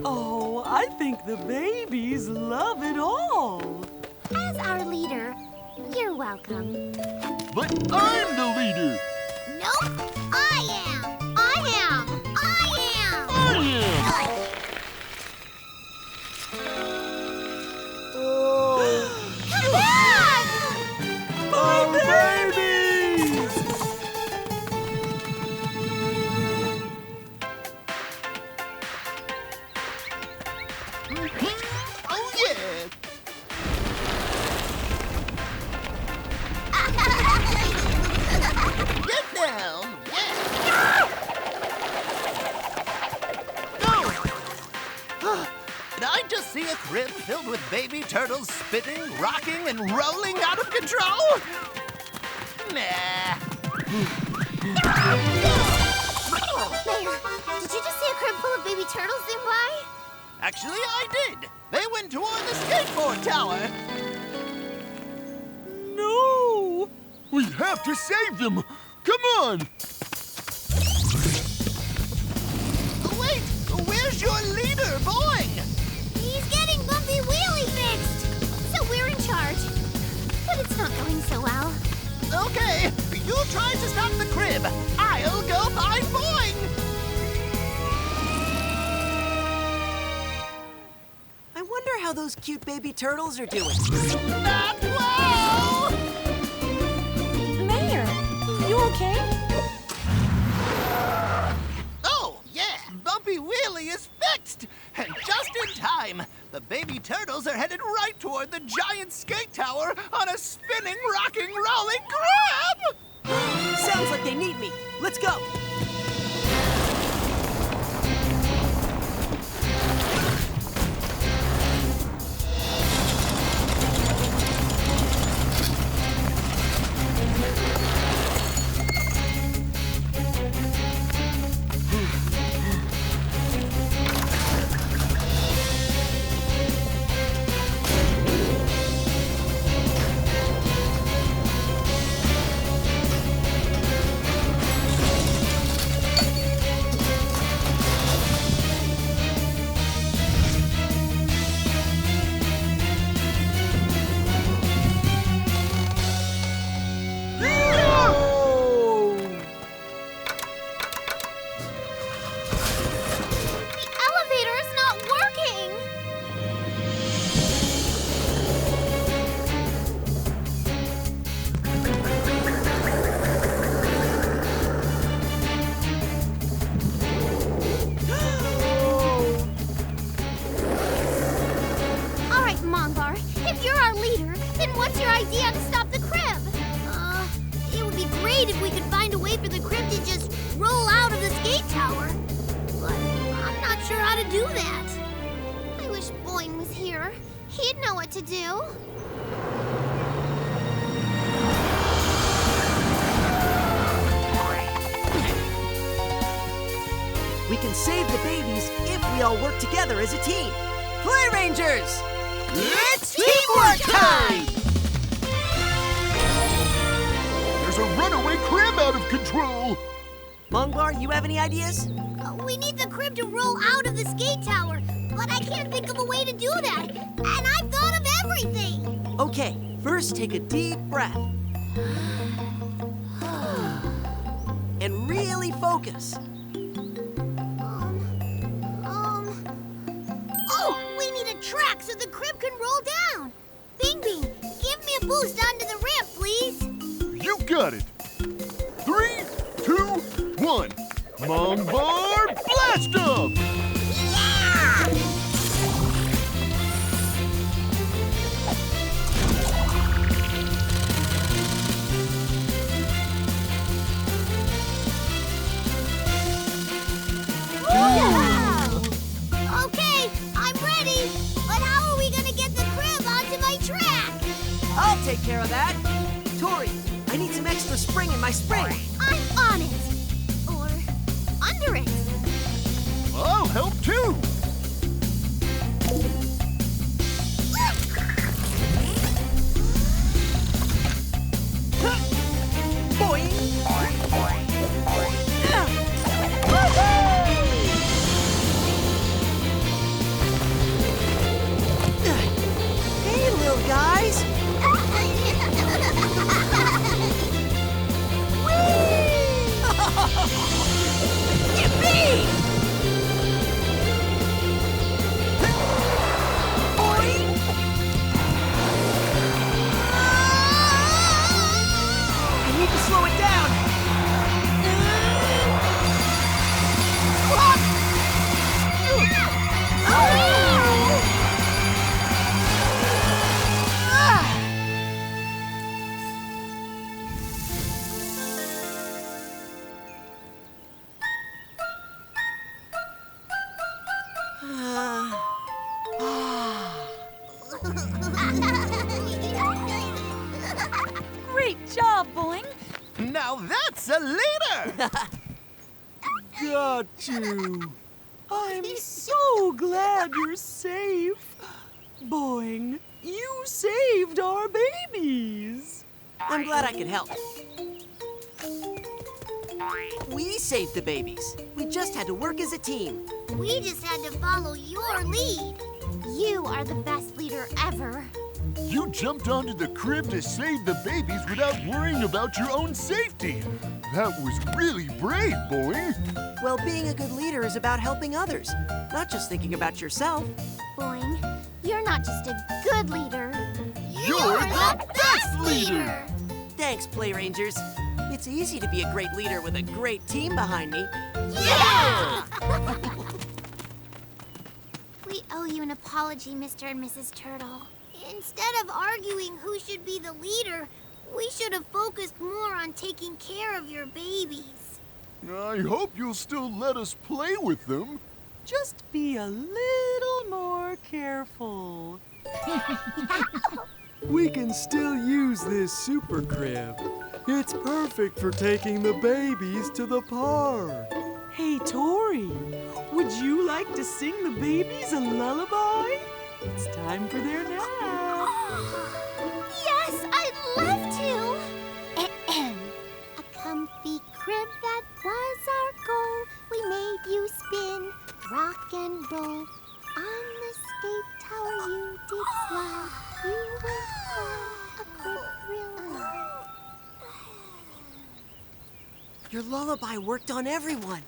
Oh, I think the babies love it all. As our leader, you're welcome. But I'm the leader. Nope, I am. I am. I am. I am. Come back! My babies! Oh, yeah. Get down. Yeah. No. Did I just see a crib filled with baby turtles spinning, rocking, and rolling out of control? Nah. Mayor, did you just see a crib full of baby turtles zoom by? Actually, I did. They went toward the skateboard tower. No! We have to save them. Come on. Wait, where's your leader, Boing? He's getting Bumpy Wheelie fixed. So we're in charge. But it's not going so well. Okay, you try to stop the crib. I'll go find Boing. I wonder how those cute baby turtles are doing. Not well. Mayor, you okay? Oh, yeah, Bumpy Wheelie is fixed. And just in time, the baby turtles are headed right toward the giant skate tower on a spinning, rocking, rolling crab. Sounds like they need me. Let's go. The elevator is not working. All right, Mongbar, if you're our leader, then what's your idea to stop the crib? It would be great if we could find a way for the crib to just roll out of the skate tower. But I'm not sure how to do that. I wish Boing was here. He'd know what to do. We can save the babies if we all work together as a team. Play Rangers! It's teamwork time! There's a runaway crib out of control. Mongbar, you have any ideas? We need the crib to roll out of the skate tower, but I can't think of a way to do that. And I've thought of everything. Okay, first take a deep breath. And really focus. Oh, we need a track so the crib can roll down. Bing Bing, give me a boost onto the ramp, please. You got it. 3, 2, 1. Mongbar, blast up! Yeah! Okay, I'm ready. But how are we gonna get the crib onto my track? I'll take care of that. Tori, I need some extra spring in my spring. I'm on it. Or under it. I'll help too. Boing! That's a leader! Got you. I'm so glad you're safe. Boing, you saved our babies. I'm glad I could help. We saved the babies. We just had to work as a team. We just had to follow your lead. You are the best leader ever. You jumped onto the crib to save the babies without worrying about your own safety. That was really brave, Boing. Well, being a good leader is about helping others, not just thinking about yourself. Boing, you're not just a good leader. You're the best leader! Thanks, Play Rangers. It's easy to be a great leader with a great team behind me. Yeah! We owe you an apology, Mr. and Mrs. Turtle. Instead of arguing who should be the leader, we should have focused more on taking care of your babies. I hope you'll still let us play with them. Just be a little more careful. We can still use this super crib. It's perfect for taking the babies to the park. Hey, Tori, would you like to sing the babies a lullaby? It's time for their nap. Yes, I'd love to. A comfy crib, that was our goal. We made you spin, rock and roll. On the skate tower you did slide. You went for a quick thrill ride. Your lullaby worked on everyone.